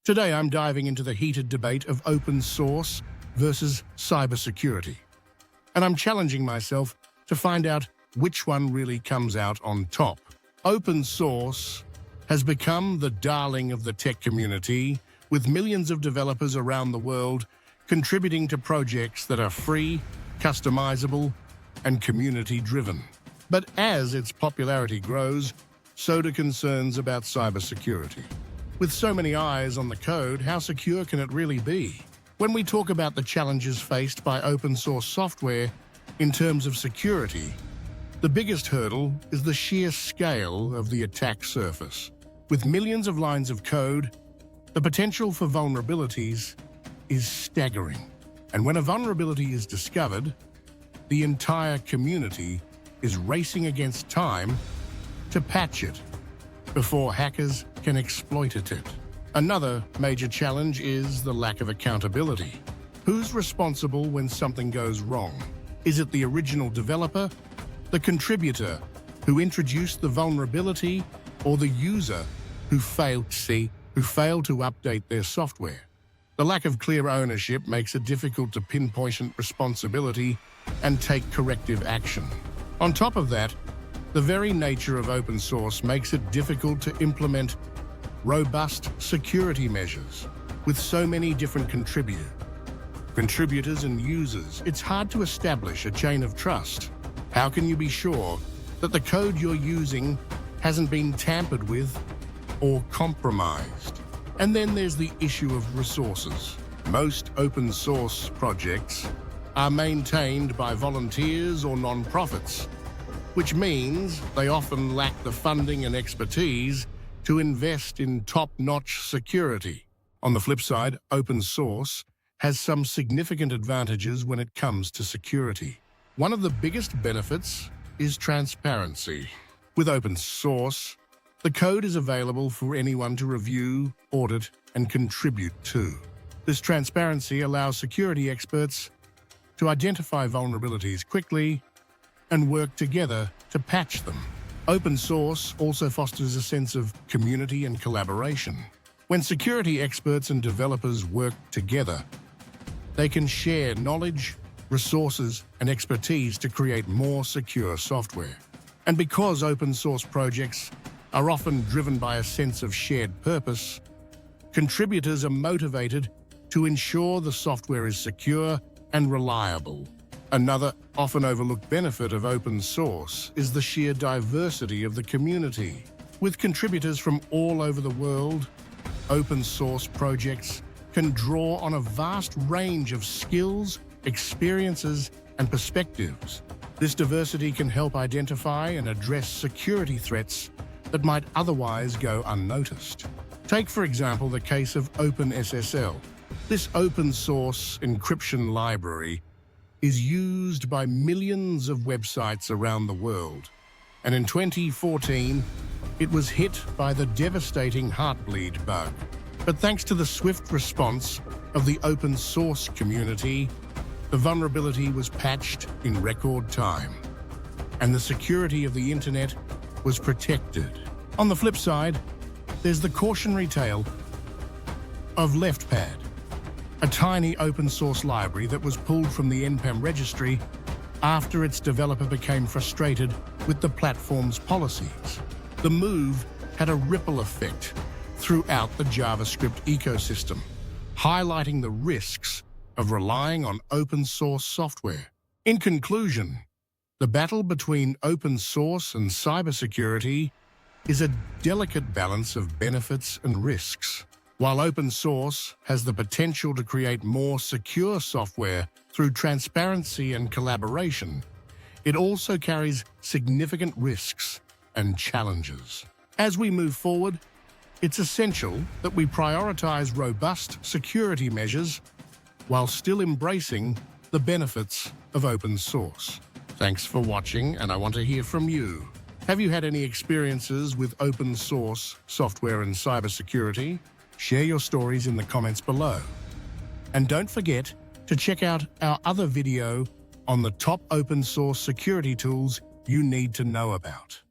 Today I'm diving into the heated debate of open source versus cybersecurity. And I'm challenging myself to find out which one really comes out on top. Open source has become the darling of the tech community, with millions of developers around the world contributing to projects that are free, customizable, and community-driven. But as its popularity grows, so do concerns about cybersecurity. With so many eyes on the code, how secure can it really be? When we talk about the challenges faced by open-source software in terms of security, the biggest hurdle is the sheer scale of the attack surface. With millions of lines of code, the potential for vulnerabilities is staggering. And when a vulnerability is discovered, the entire community is racing against time to patch it before hackers can exploit it. Another major challenge is the lack of accountability. Who's responsible when something goes wrong? Is it the original developer, the contributor who introduced the vulnerability, or the user who failed to update their software? The lack of clear ownership makes it difficult to pinpoint responsibility and take corrective action. On top of that, the very nature of open source makes it difficult to implement robust security measures. With so many different contributors and users, it's hard to establish a chain of trust. How can you be sure that the code you're using hasn't been tampered with or compromised? And then there's the issue of resources. Most open source projects are maintained by volunteers or non-profits, which means they often lack the funding and expertise to invest in top-notch security. On the flip side, open source has some significant advantages when it comes to security. One of the biggest benefits is transparency. With open source, the code is available for anyone to review, audit, and contribute to. This transparency allows security experts to identify vulnerabilities quickly and work together to patch them. Open source also fosters a sense of community and collaboration. When security experts and developers work together, they can share knowledge, resources, and expertise to create more secure software. And because open source projects are often driven by a sense of shared purpose, contributors are motivated to ensure the software is secure and reliable. Another often overlooked benefit of open source is the sheer diversity of the community. With contributors from all over the world, open source projects can draw on a vast range of skills, experiences, and perspectives. This diversity can help identify and address security threats that might otherwise go unnoticed. Take, for example, the case of OpenSSL. This open source encryption library is used by millions of websites around the world. And in 2014, it was hit by the devastating Heartbleed bug. But thanks to the swift response of the open source community, the vulnerability was patched in record time, and the security of the internet was protected. On the flip side, there's the cautionary tale of LeftPad, a tiny open-source library that was pulled from the NPM registry after its developer became frustrated with the platform's policies. The move had a ripple effect throughout the JavaScript ecosystem, highlighting the risks of relying on open-source software. In conclusion, the battle between open source and cybersecurity is a delicate balance of benefits and risks. While open source has the potential to create more secure software through transparency and collaboration, it also carries significant risks and challenges. As we move forward, it's essential that we prioritize robust security measures while still embracing the benefits of open source. Thanks for watching, and I want to hear from you. Have you had any experiences with open source software and cybersecurity? Share your stories in the comments below. And don't forget to check out our other video on the top open source security tools you need to know about.